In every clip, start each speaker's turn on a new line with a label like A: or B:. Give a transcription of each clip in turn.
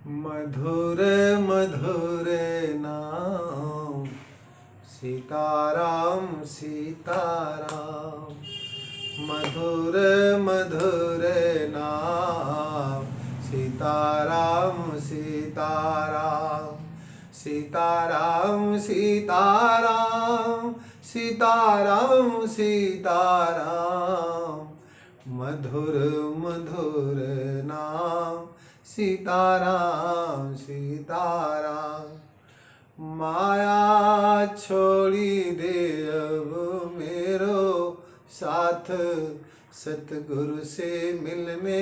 A: मधुर मधुर नाम सीताराम सीताराम। मधुर मधुर नाम सीताराम सीताराम। सीताराम सीताराम सीताराम सीताराम। मधुर मधुर नाम सीताराम सीताराम। माया छोड़ी दे अब मेरो साथ, सतगुरु से मिलने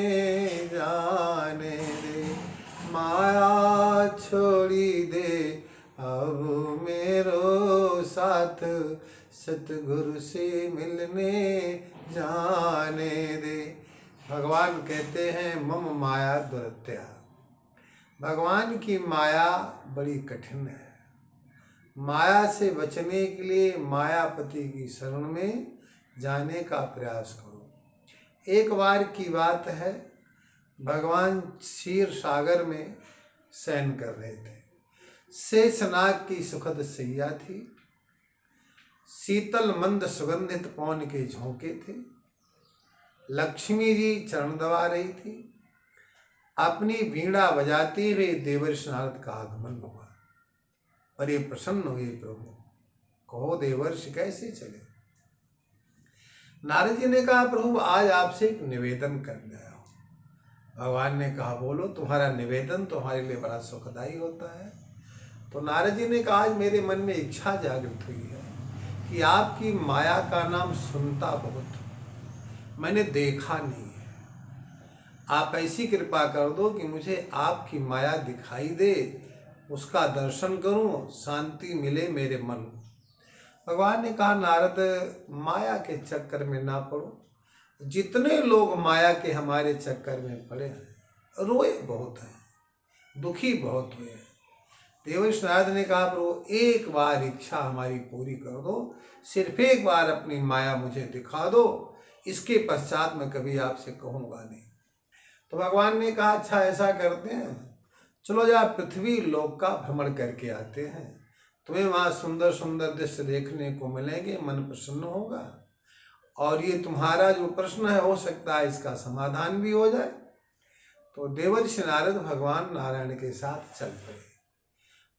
A: जाने दे। माया छोड़ी दे अब मेरो साथ, सतगुरु से मिलने जाने दे। भगवान कहते हैं मम माया दुरत्या। भगवान की माया बड़ी कठिन है। माया से बचने के लिए मायापति की शरण में जाने का प्रयास करो। एक बार की बात है, भगवान क्षीर सागर में शयन कर रहे थे। शेषनाग की सुखद सैया थी। शीतल मंद सुगंधित पवन के झोंके थे। लक्ष्मी जी चरण दबा रही थी। अपनी वीणा बजाते हुए देवर्षि नारद का आगमन हुआ। बड़े प्रसन्न हुए प्रभु, कहो देवर्षि कैसे चले। नारद जी ने कहा प्रभु आज आपसे एक निवेदन करने आया हूं। भगवान ने कहा बोलो, तुम्हारा निवेदन तुम्हारे लिए बड़ा सुखदायी होता है। तो नारद जी ने कहा आज मेरे मन में इच्छा जागृत हुई है कि आपकी माया का नाम सुनता बहुत, मैंने देखा नहीं है। आप ऐसी कृपा कर दो कि मुझे आपकी माया दिखाई दे, उसका दर्शन करूं, शांति मिले मेरे मन को। भगवान ने कहा नारद माया के चक्कर में ना पड़ो। जितने लोग माया के हमारे चक्कर में पड़े हैं, रोए बहुत हैं, दुखी बहुत हुए हैं। देवर्षि नारद ने कहा प्रभु एक बार इच्छा हमारी पूरी कर दो, सिर्फ एक बार अपनी माया मुझे दिखा दो, इसके पश्चात मैं कभी आपसे कहूँगा नहीं। तो भगवान ने कहा अच्छा ऐसा करते हैं, चलो जा पृथ्वी लोक का भ्रमण करके आते हैं, तुम्हें वहाँ सुंदर सुंदर दृश्य देखने को मिलेंगे, मन प्रसन्न होगा, और ये तुम्हारा जो प्रश्न है हो सकता है इसका समाधान भी हो जाए। तो देवर्षि नारद भगवान नारायण के साथ चल पड़े।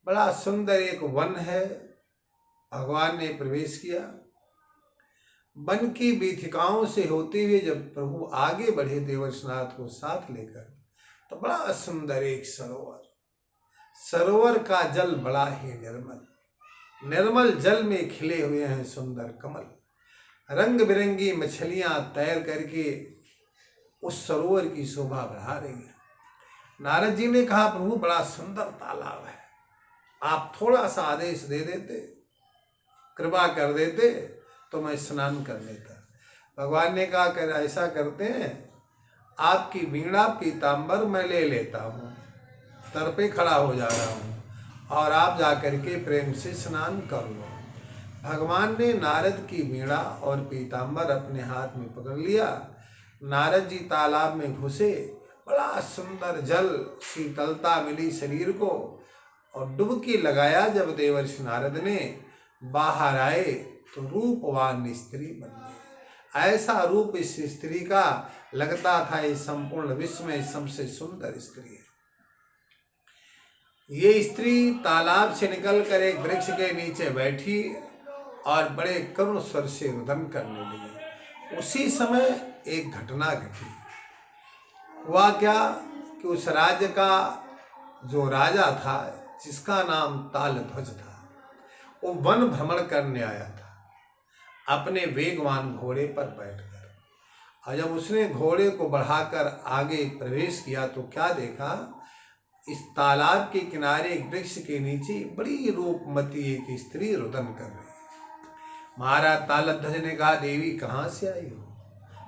A: बड़ा सुंदर एक वन है, भगवान ने प्रवेश किया। वन की बीथिकाओं से होते हुए जब प्रभु आगे बढ़े देवर्षि नारद को साथ लेकर, तो बड़ा सुंदर एक सरोवर, सरोवर का जल बड़ा ही निर्मल, निर्मल जल में खिले हुए हैं सुंदर कमल। रंग बिरंगी मछलियां तैर करके उस सरोवर की शोभा बढ़ा रही है। नारद जी ने कहा प्रभु बड़ा सुंदर तालाब है, आप थोड़ा सा आदेश दे देते, कृपा कर देते तो मैं स्नान कर लेता। भगवान ने कहा कर ऐसा करते हैं, आपकी वीणा पीतांबर मैं ले लेता हूँ, तर पे खड़ा हो जा रहा हूँ, और आप जाकर के प्रेम से स्नान कर लो। भगवान ने नारद की वीणा और पीतांबर अपने हाथ में पकड़ लिया। नारद जी तालाब में घुसे, बड़ा सुंदर जल, शीतलता मिली शरीर को, और डुबकी लगाया। जब देवर्षि नारद ने बाहर आए तो रूपवान स्त्री बन गई। ऐसा रूप इस स्त्री का लगता था ये संपूर्ण विश्व में सबसे सुंदर स्त्री है। ये स्त्री तालाब से निकलकर एक वृक्ष के नीचे बैठी और बड़े करुण स्वर से रुदन करने लगी। उसी समय एक घटना घटी। हुआ क्या कि उस राज्य का जो राजा था, जिसका नाम तालध्वज था, वो वन भ्रमण करने आया था अपने वेगवान घोड़े पर बैठकर। और जब उसने घोड़े को बढ़ाकर आगे प्रवेश किया तो क्या देखा, इस तालाब के किनारे एक वृक्ष के नीचे बड़ी रूपमती एक स्त्री रुदन कर रही। महाराज तालध्वज ने कहा देवी कहाँ से आई हो,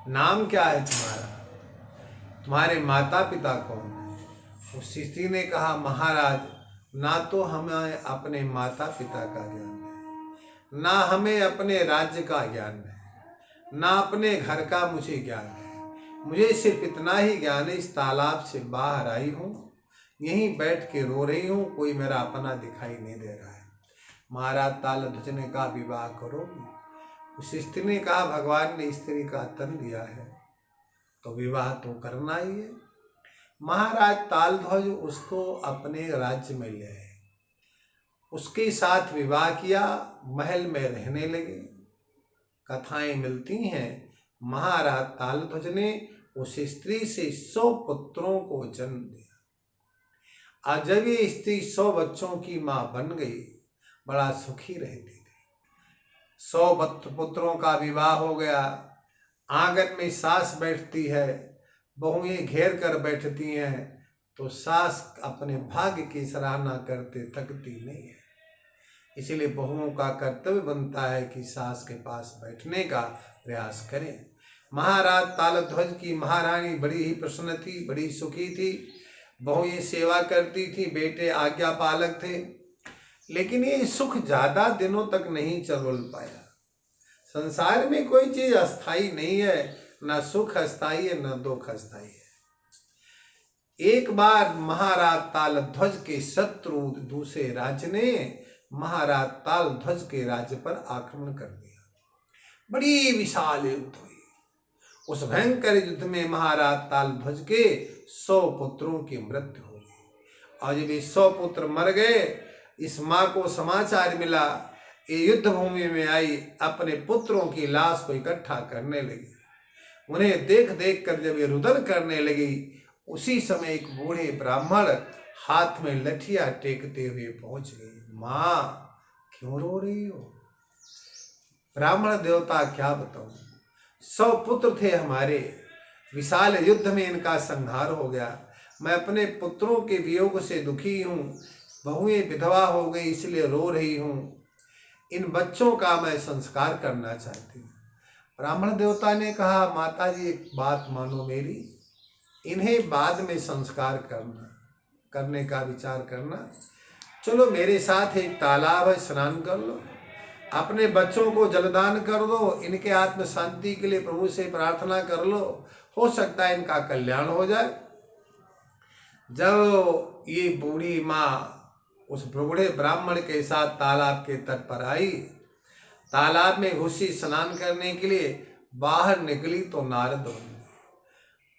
A: नाम क्या है तुम्हारा, तुम्हारे माता पिता कौन है। उस स्त्री ने कहा महाराज ना तो हमें अपने माता पिता का ज्ञान है, ना हमें अपने राज्य का ज्ञान है, ना अपने घर का मुझे ज्ञान है। मुझे सिर्फ इतना ही ज्ञान है, इस तालाब से बाहर आई हूँ, यहीं बैठ के रो रही हूँ, कोई मेरा अपना दिखाई नहीं दे रहा है। महाराज तालध्वज ने कहा विवाह करोगी? उस स्त्री ने कहा भगवान ने स्त्री का तन दिया है तो विवाह तो करना ही है। महाराज तालध्वज उसको अपने राज्य में ले आए, उसके साथ विवाह किया, महल में रहने लगे। कथाएं मिलती हैं महाराज तालध्वज ने उस स्त्री से 100 पुत्रों को जन्म दिया। आज जब ये स्त्री 100 बच्चों की मां बन गई, बड़ा सुखी रहती थी। 100 पुत्रों का विवाह हो गया। आंगन में सास बैठती है, बहुएं घेर कर बैठती हैं, तो सास अपने भाग्य की सराहना करते थकती नहीं है। इसीलिए बहुओं का कर्तव्य बनता है कि सास के पास बैठने का प्रयास करें। महाराज तालध्वज की महारानी बड़ी ही प्रसन्न थी, बड़ी सुखी थी। बहुएं सेवा करती थी, बेटे आज्ञा पालक थे। लेकिन ये सुख ज्यादा दिनों तक नहीं चल पाया। संसार में कोई चीज अस्थाई नहीं है, ना सुख अस्थाई है, ना दुख अस्थाई है। एक बार महाराज तालध्वज के शत्रु दूसरे राज्य ने महाराज तालध्वज के राज्य पर आक्रमण कर दिया। बड़ी विशाल युद्ध हुई। उस भयंकर युद्ध में महाराज तालध्वज के 100 पुत्रों की मृत्यु हो गई। और जब ये 100 पुत्र मर गए, इस माँ को समाचार मिला, ये युद्ध भूमि में आई, अपने पुत्रों की लाश को इकट्ठा करने लगी। उन्हें देख देख कर जब ये रुदन करने लगी, उसी समय एक बूढ़े ब्राह्मण हाथ में लठिया टेकते हुए पहुंच गए। माँ, क्यों रो रही हो? ब्राह्मण देवता, क्या बताऊं, 100 पुत्र थे हमारे, विशाल युद्ध में इनका संहार हो गया। मैं अपने पुत्रों के वियोग से दुखी हूँ, बहुएं विधवा हो गई इसलिए रो रही हूँ। इन बच्चों का मैं संस्कार करना चाहती हूँ। ब्राह्मण देवता ने कहा, माता जी एक बात मानो मेरी, इन्हें बाद में संस्कार करने का विचार करना। चलो मेरे साथ एक तालाब है, स्नान कर लो, अपने बच्चों को जलदान कर दो, इनके आत्म शांति के लिए प्रभु से प्रार्थना कर लो, हो सकता है इनका कल्याण हो जाए। जब ये बूढ़ी माँ उस बूढ़े ब्राह्मण के साथ तालाब के तट पर आई, तालाब में घुसी स्नान करने के लिए, बाहर निकली तो नारद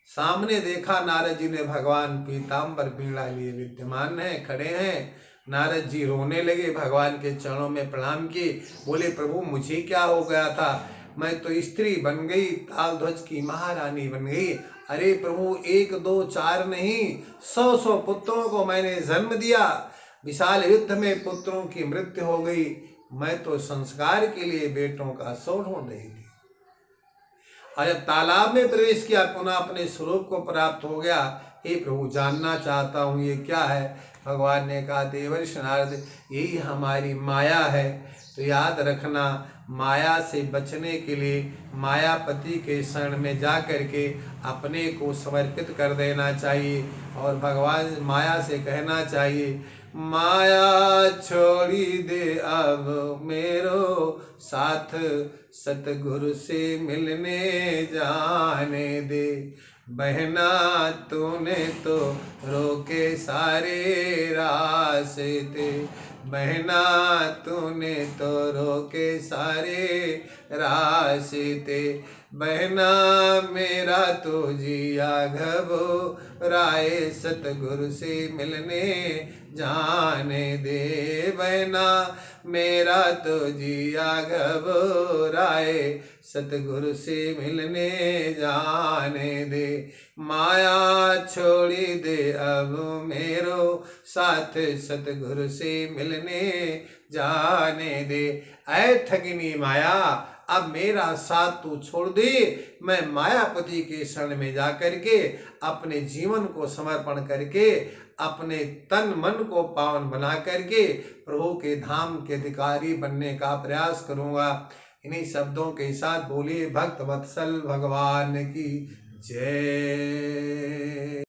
A: सामने देखा। नारद जी ने भगवान पीताम्बर बीड़ा लिए विद्यमान है, खड़े हैं। नारद जी रोने लगे, भगवान के चरणों में प्रणाम किए, बोले प्रभु मुझे क्या हो गया था, मैं तो स्त्री बन गई, तालध्वज की महारानी बन गई। अरे प्रभु, 1 2 4 नहीं, 100 पुत्रों को मैंने जन्म दिया, विशाल युद्ध में पुत्रों की मृत्यु हो गई, मैं तो संस्कार के लिए बेटों का 100 ढूंढ रही थी। और जब तालाब में प्रवेश किया, पुनः अपने स्वरूप को प्राप्त हो गया। हे प्रभु, जानना चाहता हूँ ये क्या है? भगवान ने कहा, देवर्ष नारद, यही हमारी माया है। तो याद रखना, माया से बचने के लिए मायापति के शरण में जा करके अपने को समर्पित कर देना चाहिए और भगवान माया से कहना चाहिए, माया छोड़ी दे अब मेरो साथ, सतगुरु से मिलने जाने दे। बहना तूने तो रोके सारे रास्ते, बहना तूने तो रोके सारे रास्ते, बहना मेरा तो जिया घबराए, सतगुरु से मिलने जाने दे। बहना मेरा तो जिया घबराए, सतगुरु से मिलने जाने दे। माया छोड़ी दे अब मेरो साथ, सतगुरु से मिलने जाने दे। ऐ ठगिनी माया, अब मेरा साथ तू छोड़ दे, मैं मायापति के शरण में जाकर के अपने जीवन को समर्पण करके अपने तन मन को पावन बना करके प्रभु के धाम के अधिकारी बनने का प्रयास करूंगा। इन्हीं शब्दों के साथ बोलिए भक्त वत्सल भगवान की जय।